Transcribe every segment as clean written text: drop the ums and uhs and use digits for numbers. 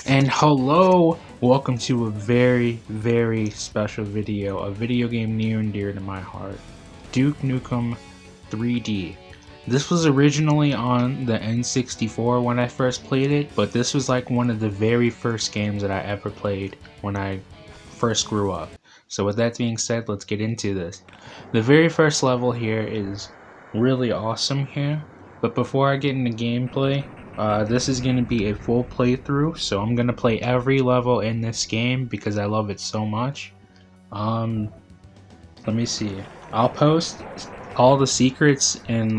And hello, welcome to a very special video, a video game near and dear to my heart, Duke Nukem 3D. This was originally on the N64 when I first played it, but this was like one of the very first games that I ever played when I first grew up. So with that being said, let's get into this. The very first level here is really awesome here, but before I get into gameplay, this is going to be a full playthrough, so I'm going to play every level in this game because I love it so much. Let me see. I'll post all the secrets and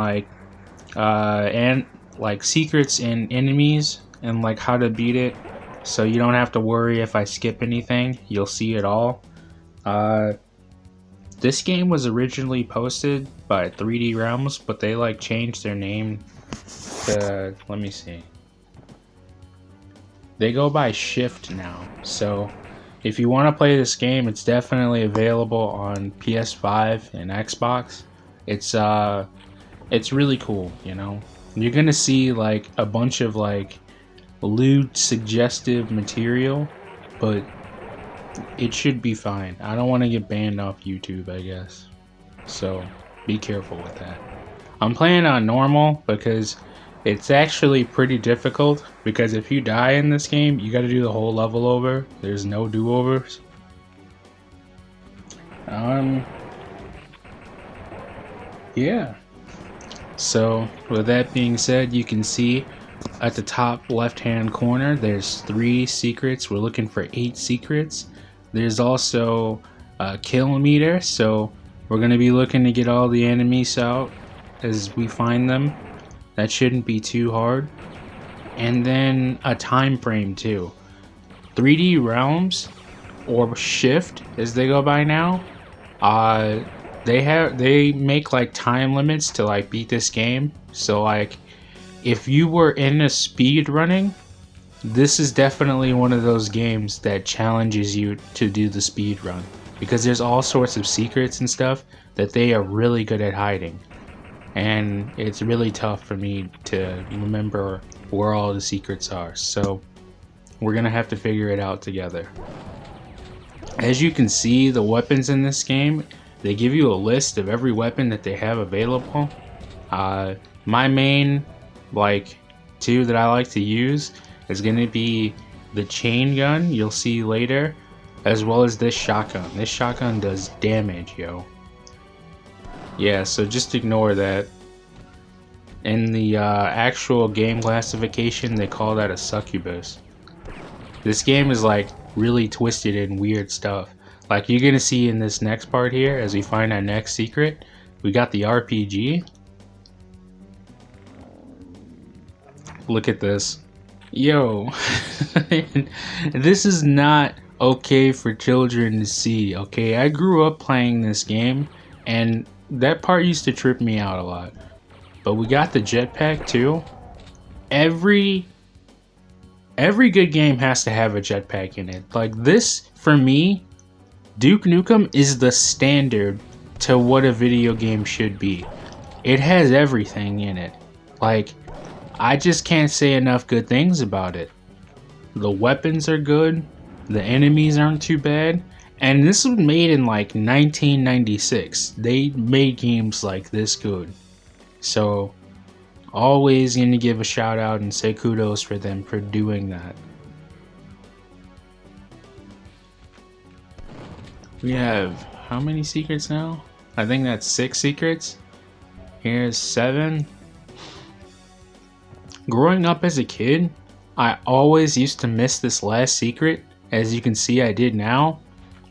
secrets and enemies and like how to beat it, so you don't have to worry if I skip anything. You'll see it all. This game was originally posted by 3D Realms, but they like changed their name to, let me see. They go by Shift now. So if you want to play this game, it's definitely available on PS5 and Xbox. It's really cool, you know. You're gonna see like a bunch of like lewd, suggestive material, but it should be fine. I don't want to get banned off YouTube, I guess. So be careful with that. I'm playing on normal because it's actually pretty difficult, because if you die in this game, you got to do the whole level over. There's no do-overs. Yeah. So with that being said, you can see at the top left hand corner there's 3 secrets. We're looking for 8 secrets. There's also a kill meter, so we're going to be looking to get all the enemies out as we find them. That shouldn't be too hard. And then a time frame too. 3D Realms, or Shift as they go by now, they make like time limits to like beat this game. So like if you were in a speed running, this is definitely one of those games that challenges you to do the speed run, because there's all sorts of secrets and stuff that they are really good at hiding, and it's really tough for me to remember where all the secrets are, so we're gonna have to figure it out together. As you can see, the weapons in this game, they give you a list of every weapon that they have available. My main two that I like to use is going to be the chain gun, you'll see later, as well as this shotgun. This shotgun does damage, yo. Yeah, so just ignore that. In the actual game classification, they call that a succubus. This game is like really twisted and weird stuff. Like you're gonna see in this next part here, as we find our next secret, we got the RPG. Look at this. Yo, this is not okay for children to see, okay? I grew up playing this game, and that part used to trip me out a lot. But we got the jetpack too. Every good game has to have a jetpack in it. Like this, for me, Duke Nukem is the standard to what a video game should be. It has everything in it. Like, I just can't say enough good things about it. The weapons are good, the enemies aren't too bad, and this was made in like 1996. They made games like this good. So, always gonna give a shout out and say kudos for them for doing that. We have how many secrets now? I think that's 6 secrets. Here's 7. Growing up as a kid, I always used to miss this last secret, as you can see I did now,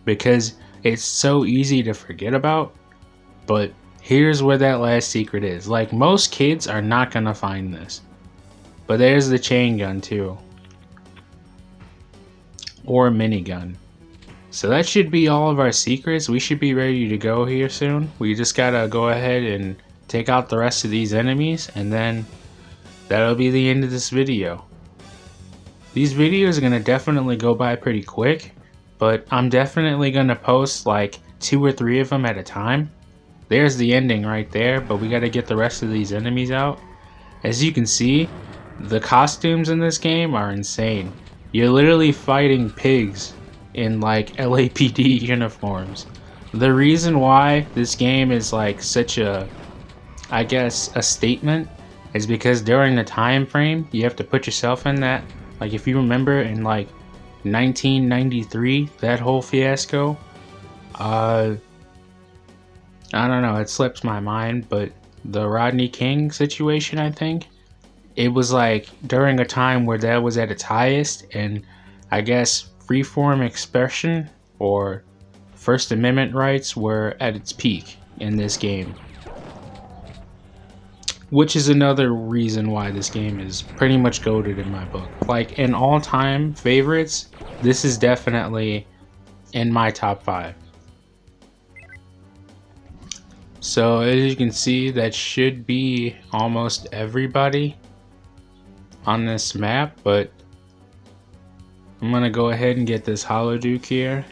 because it's so easy to forget about. But here's where that last secret is. Like, most kids are not gonna find this. But there's the chain gun too. Or a minigun. So that should be all of our secrets. We should be ready to go here soon. We just gotta go ahead and take out the rest of these enemies, and then that'll be the end of this video. These videos are gonna definitely go by pretty quick, but I'm definitely gonna post like 2 or 3 of them at a time. There's the ending right there, but we gotta get the rest of these enemies out. As you can see, the costumes in this game are insane. You're literally fighting pigs in like LAPD uniforms. The reason why this game is like such a, I guess, a statement is because during the time frame, you have to put yourself in that. Like if you remember in like 1993, that whole fiasco, I don't know, it slips my mind, but the Rodney King situation, I think, it was like during a time where that was at its highest, and I guess freeform expression or First Amendment rights were at its peak in this game. Which is another reason why this game is pretty much goated in my book. Like in all-time favorites, this is definitely in my top 5. So as you can see, that should be almost everybody on this map, but I'm gonna go ahead and get this Holoduke here.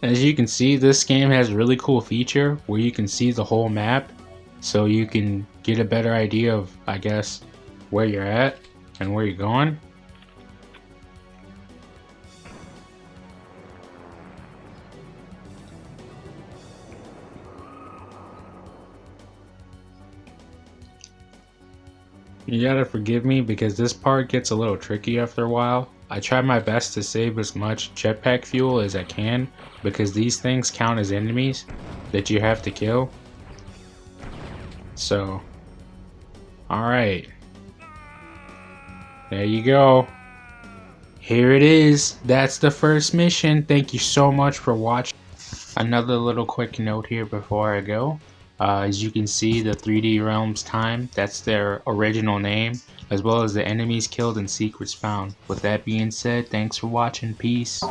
As you can see, this game has a really cool feature where you can see the whole map, so you can get a better idea of, I guess, where you're at and where you're going. You gotta forgive me because this part gets a little tricky after a while. I try my best to save as much jetpack fuel as I can because these things count as enemies that you have to kill. So, alright. There you go. Here it is. That's the first mission. Thank you so much for watching. Another little quick note here before I go. As you can see, the 3D Realms Time, that's their original name, as well as the enemies killed and secrets found. With that being said, thanks for watching. Peace.